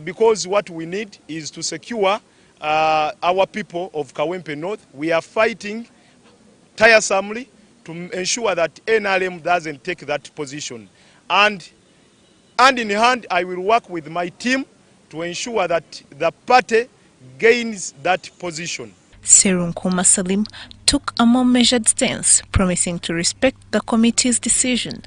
because what we need is to secure our people of Kawempe North. We are fighting tiresomely to ensure that NRM doesn't take that position. And hand in hand, I will work with my team to ensure that the party gains that position. Serunkuma Salim took a more measured stance, promising to respect the committee's decision,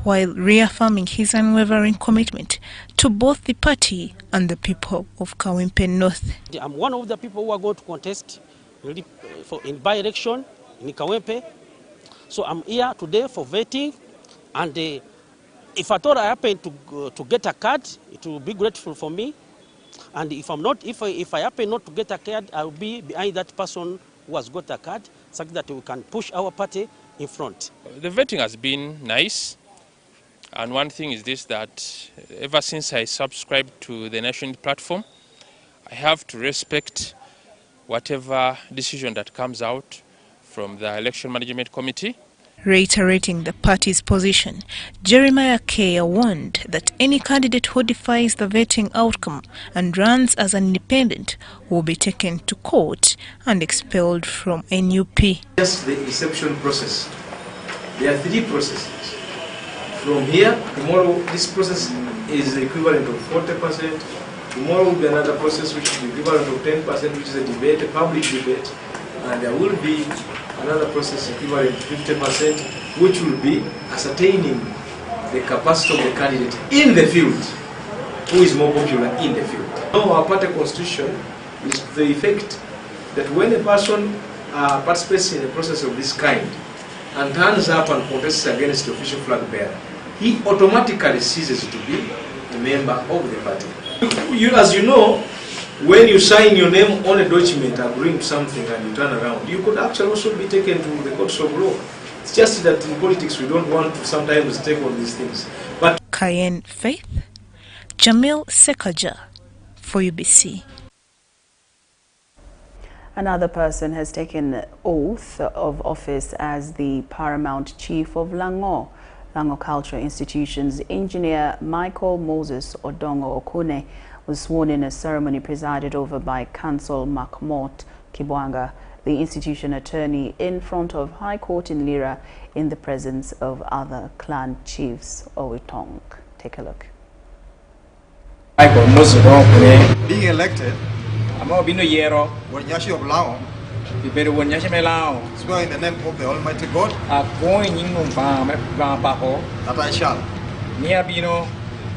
while reaffirming his unwavering commitment to both the party and the people of Kawempe North. I'm one of the people who are going to contest in by-election in Kawempe. So I'm here today for voting, and if I thought I happen to get a card, it will be grateful for me. And if I happen not to get a card, I will be behind that person who has got a card, so that we can push our party in front. The voting has been nice, and one thing is this, that ever since I subscribed to the national platform, I have to respect whatever decision that comes out from the Election Management Committee. Reiterating the party's position, Jeremiah Kaya warned that any candidate who defies the vetting outcome and runs as an independent will be taken to court and expelled from NUP. Just the reception process. There are 3 processes. From here, tomorrow this process is equivalent of 40%. Tomorrow will be another process which is equivalent of 10%, which is a debate, a public debate. And there will be another process equivalent to 50%, which will be ascertaining the capacity of the candidate in the field, who is more popular in the field. Now our party constitution is to the effect that when a person participates in a process of this kind and turns up and contests against the official flag bearer, he automatically ceases to be a member of the party. As you know, when you sign your name on a document agreeing to something and you turn around, you could actually also be taken to the courts of law. It's just that in politics we don't want to sometimes take on these things. But Cayenne Faith, Jamil Sekaja for UBC. Another person has taken oath of office as the Paramount Chief of Lango Cultural Institution's engineer Michael Moses Odongo Okune was sworn in a ceremony presided over by Counsel Makmot Kibwanga, the institution attorney, in front of High Court in Lira in the presence of other clan chiefs. Owitong. Take a look. Michael Moses Odongo being elected, I'm going to be no Wanyashi of Lao. You better Wanyashi Melao. Swear in the name of the Almighty God. Going in that I shall. Near Bino,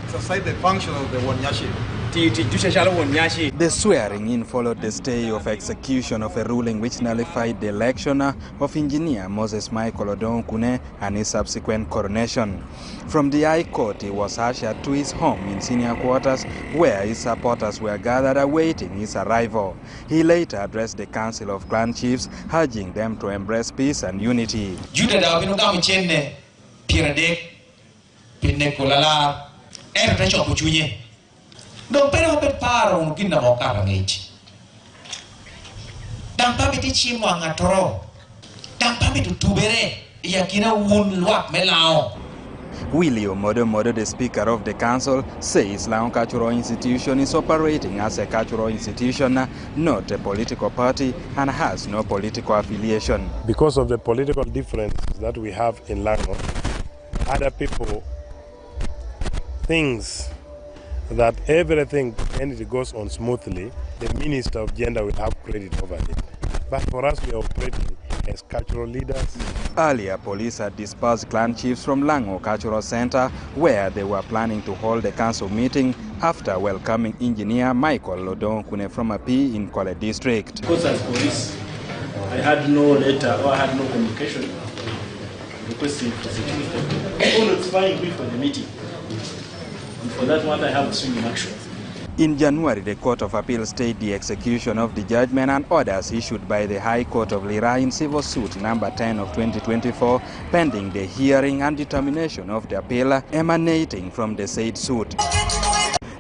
exercise the function of the Wanyashi. The swearing in followed the stay of execution of a ruling which nullified the election of engineer Moses Michael Odongo and his subsequent coronation. From the High Court, he was ushered to his home in senior quarters, where his supporters were gathered awaiting his arrival. He later addressed the Council of Clan Chiefs, urging them to embrace peace and unity. Don't pay no paro no gina boca range. Tampamiti chimwanga toro. Tampamiti tubere. Yakina wun luak melao. William Modo, the Speaker of the Council, says Laon Cultural Institution is operating as a cultural institution, not a political party, and has no political affiliation. Because of the political differences that we have in Lango, other people thinks that everything, and it goes on smoothly, the Minister of Gender will have credit over it. But for us, we are operating as cultural leaders. Earlier, police had dispersed clan chiefs from Lango Cultural Center, where they were planning to hold a council meeting after welcoming engineer Michael Lodon from a P in Kwale district. Because as police, I had no letter or I had no communication requesting for security. All notifying me for the meeting. And for that one, I have to swing in action. In January, the Court of Appeal stayed the execution of the judgment and orders issued by the High Court of Lira in civil suit number 10 of 2024, pending the hearing and determination of the appeal emanating from the said suit.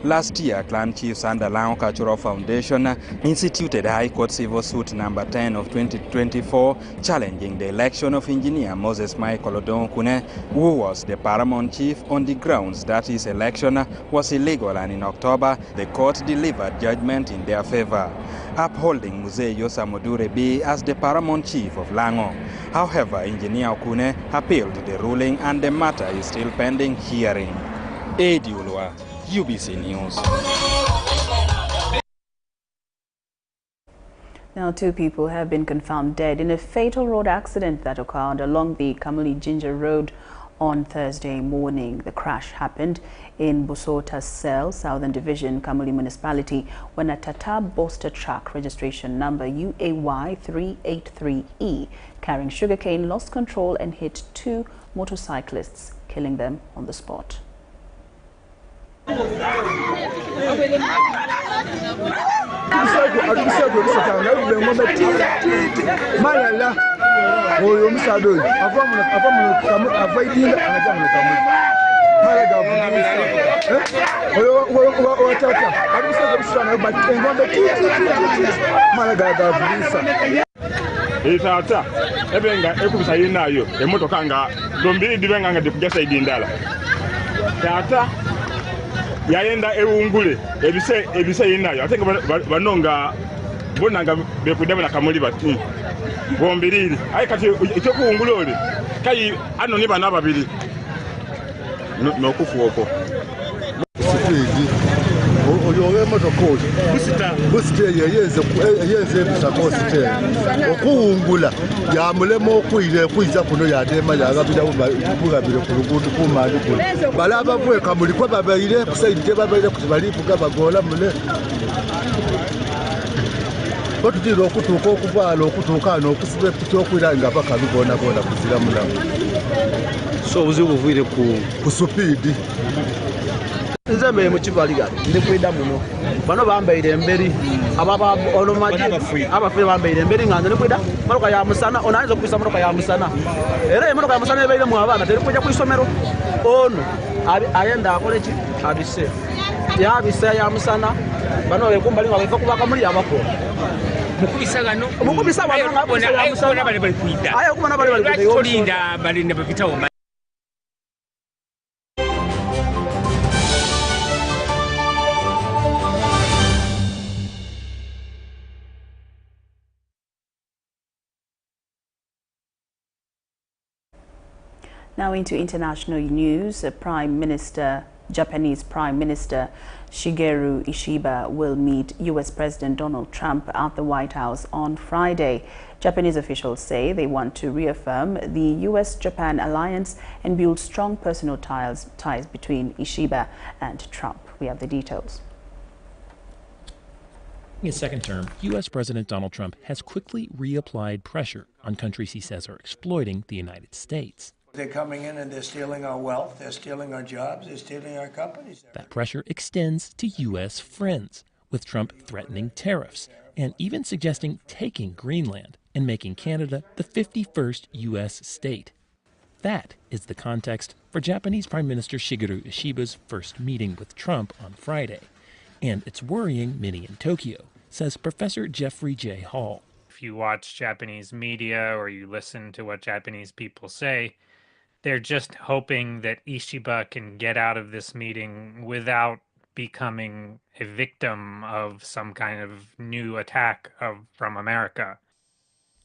Last year, clan chiefs under Laon Cultural Foundation instituted High Court Civil Suit number 10 of 2024, challenging the election of engineer Moses Michael Odonkune, who was the Paramount chief, on the grounds that his election was illegal, and in October, the court delivered judgment in their favor, upholding Muzeyo Samodure B as the Paramount chief of Lango. However, engineer Okune appealed the ruling and the matter is still pending hearing. Edi Ulwa, UBC News. Now, 2 people have been confirmed dead in a fatal road accident that occurred along the Kamuli Ginger Road on Thursday morning. The crash happened in Busota Cell, Southern Division, Kamuli Municipality, when a Tata Boster truck registration number UAY 383E carrying sugarcane lost control and hit 2 motorcyclists, killing them on the spot. Tata ebenga ekubisa yinayo emotoka nga dombiri dibenga nga dikujasa idindala tata yayenda ewungule ebise yinayo ate banonga bonanga bekudaba na Kamuli bati bombiriri ayi kati icyo kuwungula ole kai ano ni bana babiri no kufuoko oyo emotoka busita yeze bisakosite okuwungula yamulema okwiza kuno yadema yagabira bugabire ku luguudo kumandi kuno balaba bwe Kamuli kwa babaire kusaidde babaire kutibalivuga bagola mule otutira okutuuka okuvaala okutuuka n'okusiba ekyokwira nga baka bibona kuzira mulamu so obuzibu buviire ku supiidi. Nze me mu kibaliga ndi kwida muno bano bambaire emberi ababa olomaji abafe bambaire emberi nga nze ndi kwida motoka ya musana onaanza kupisa motoka ya musana era motoka ya musana ebeire mu abana teri kujja ku isomero ono ayenda akole ki abise ya bisa ya musana bano bekumbali nga bava kubaka muri abako mukubisa gano mukubisa bano nga bona ayo kubona bali kwida ayo kubona bali kwida yolinda bali ne bapitawo. Now into international news, Japanese Prime Minister Shigeru Ishiba will meet U.S. President Donald Trump at the White House on Friday. Japanese officials say they want to reaffirm the U.S.-Japan alliance and build strong personal ties between Ishiba and Trump. We have the details. In his second term, U.S. President Donald Trump has quickly reapplied pressure on countries he says are exploiting the United States. They're coming in and they're stealing our wealth, they're stealing our jobs, they're stealing our companies. That pressure extends to U.S. friends, with Trump threatening tariffs and even suggesting taking Greenland and making Canada the 51st U.S. state. That is the context for Japanese Prime Minister Shigeru Ishiba's first meeting with Trump on Friday. And it's worrying many in Tokyo, says Professor Jeffrey J. Hall. if you watch Japanese media or you listen to what Japanese people say, they're just hoping that Ishiba can get out of this meeting without becoming a victim of some kind of new attack from America.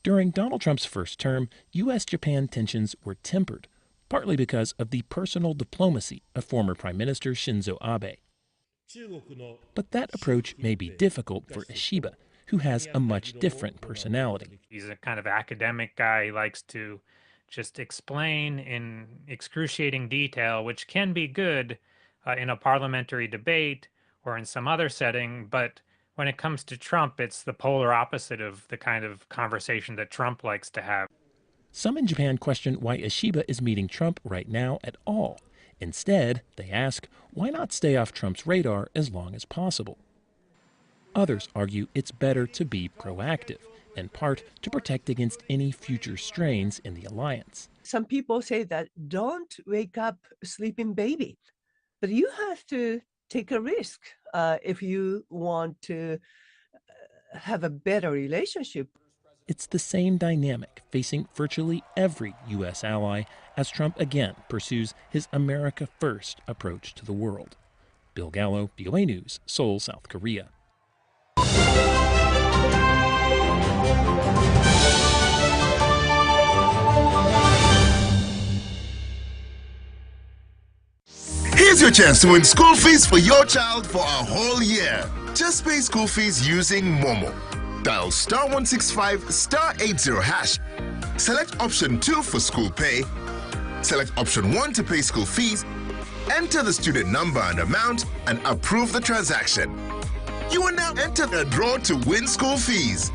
During Donald Trump's first term, U.S.-Japan tensions were tempered, partly because of the personal diplomacy of former Prime Minister Shinzo Abe. But that approach may be difficult for Ishiba, who has a much different personality. He's a kind of academic guy. He likes to just explain in excruciating detail, which can be good in a parliamentary debate or in some other setting, but when it comes to Trump, it's the polar opposite of the kind of conversation that Trump likes to have. Some in Japan question why Ishiba is meeting Trump right now at all. Instead, they ask, why not stay off Trump's radar as long as possible? Others argue it's better to be proactive, in part to protect against any future strains in the alliance. Some people say that don't wake up a sleeping baby, but you have to take a risk if you want to have a better relationship. It's the same dynamic facing virtually every U.S. ally as Trump again pursues his America First approach to the world. Bill Gallo, VOA News, Seoul, South Korea. Here's your chance to win school fees for your child for a whole year. Just pay school fees using Momo. Dial *165 *80#. Select option 2 for school pay. Select option 1 to pay school fees. Enter the student number and amount and approve the transaction. You will now enter the draw to win school fees.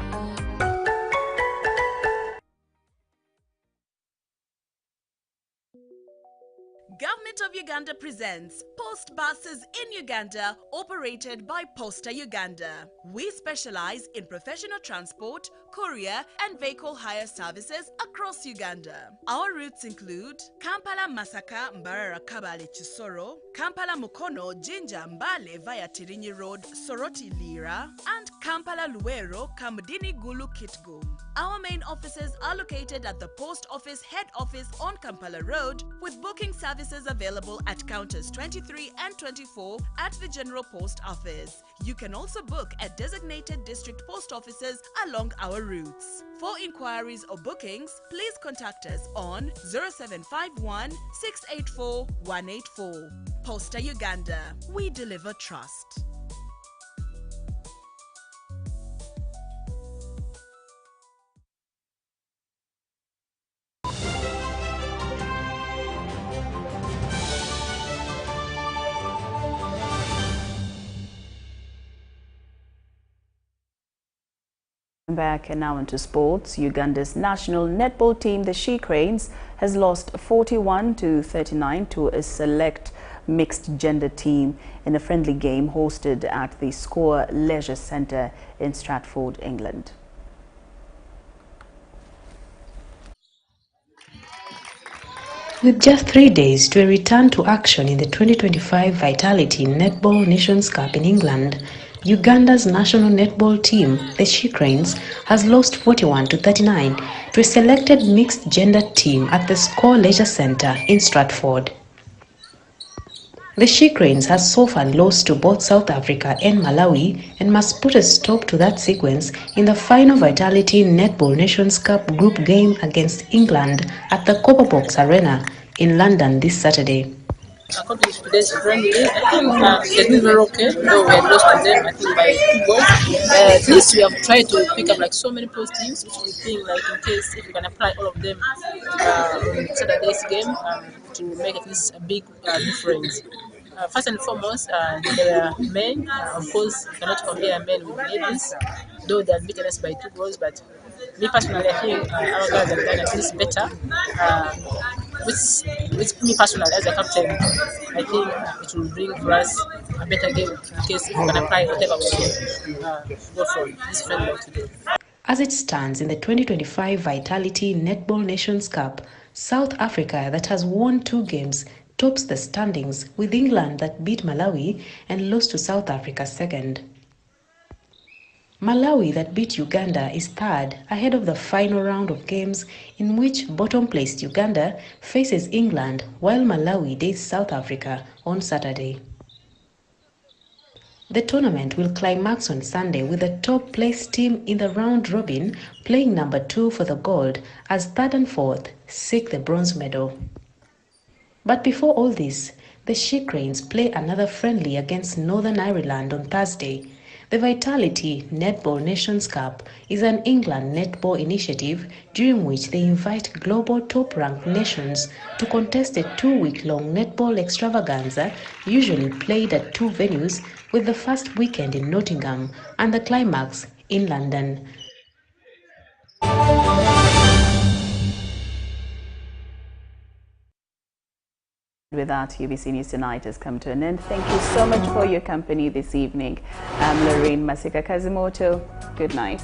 Government of Uganda presents Post Buses in Uganda, operated by Posta Uganda. We specialize in professional transport, courier and vehicle hire services across Uganda. Our routes include Kampala Masaka Mbarara Kabale Chisoro, Kampala Mukono Jinja Mbale via Tirinyi Road Soroti Lira, and Kampala Luwero Kamudini Gulu Kitgum. Our main offices are located at the Post Office Head Office on Kampala Road, with booking services available at counters 23 and 24 at the General Post Office. You can also book at designated district post offices along our routes. For inquiries or bookings, please contact us on 0751 684 184. Posta Uganda. We deliver trust. Back and now into sports. Uganda's national netball team, the She Cranes, has lost 41-39 to a select mixed gender team in a friendly game hosted at the Score Leisure Centre in Stratford, England. With just 3 days to a return to action in the 2025 Vitality Netball Nations Cup in England, Uganda's national netball team, the She Cranes, has lost 41-39 to a selected mixed gender team at the Score Leisure Centre in Stratford. The She Cranes has so far lost to both South Africa and Malawi and must put a stop to that sequence in the final Vitality Netball Nations Cup group game against England at the Copper Box Arena in London this Saturday. According to today's friendly, I think they've been very okay, though we had lost to them, I think, by 2 goals. At least we have tried to pick up like so many positives, which we think like in case if we can apply all of them on Saturday's game to make at least a big difference. First and foremost, they are men. Of course, you cannot compare men with ladies, though they have beaten us by 2 goals, but me personally, I think our guys have done at least better. With me personally as a captain, I think it will bring for us a better game in case if we can apply whatever we go for this friendly today. As it stands in the 2025 Vitality Netball Nations Cup, South Africa, that has won 2 games, tops the standings, with England that beat Malawi and lost to South Africa second. Malawi, that beat Uganda, is third ahead of the final round of games in which bottom-placed Uganda faces England while Malawi dates South Africa on Saturday. The tournament will climax on Sunday with the top-placed team in the round robin playing number 2 for the gold as third and fourth seek the bronze medal. But before all this, the She Cranes play another friendly against Northern Ireland on Thursday. The Vitality Netball Nations Cup is an England netball initiative during which they invite global top-ranked nations to contest a 2-week-long netball extravaganza usually played at 2 venues, with the first weekend in Nottingham and the climax in London. With that, UBC News Tonight has come to an end. Thank you so much for your company this evening. I'm Lauryn Masika Kazimotoi. Good night.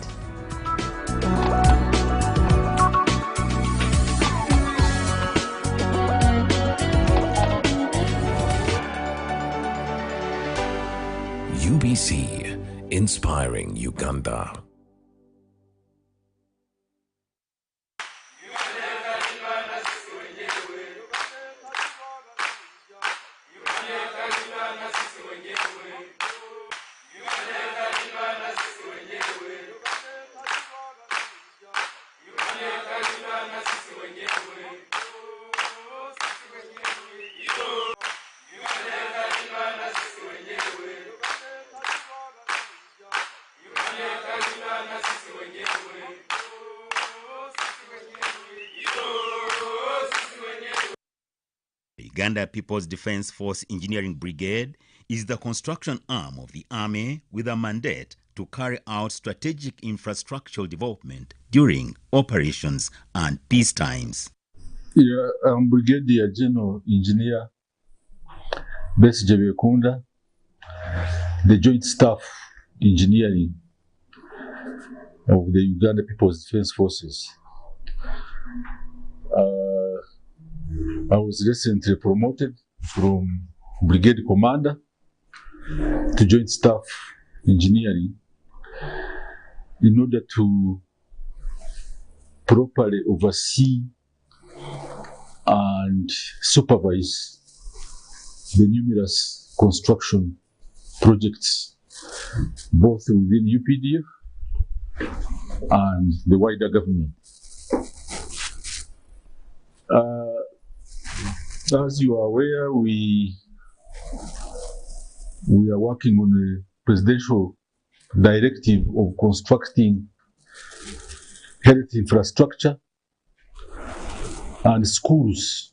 UBC, inspiring Uganda. Uganda People's Defense Force Engineering Brigade is the construction arm of the Army with a mandate to carry out strategic infrastructural development during operations and peace times. Yeah, I'm Brigadier General Engineer Bess Jebekunda, the Joint Staff Engineering of the Uganda People's Defense Forces. I was recently promoted from Brigade Commander to Joint Staff Engineering in order to properly oversee and supervise the numerous construction projects, both within UPDF and the wider government. As you are aware, we are working on a presidential directive of constructing health infrastructure and schools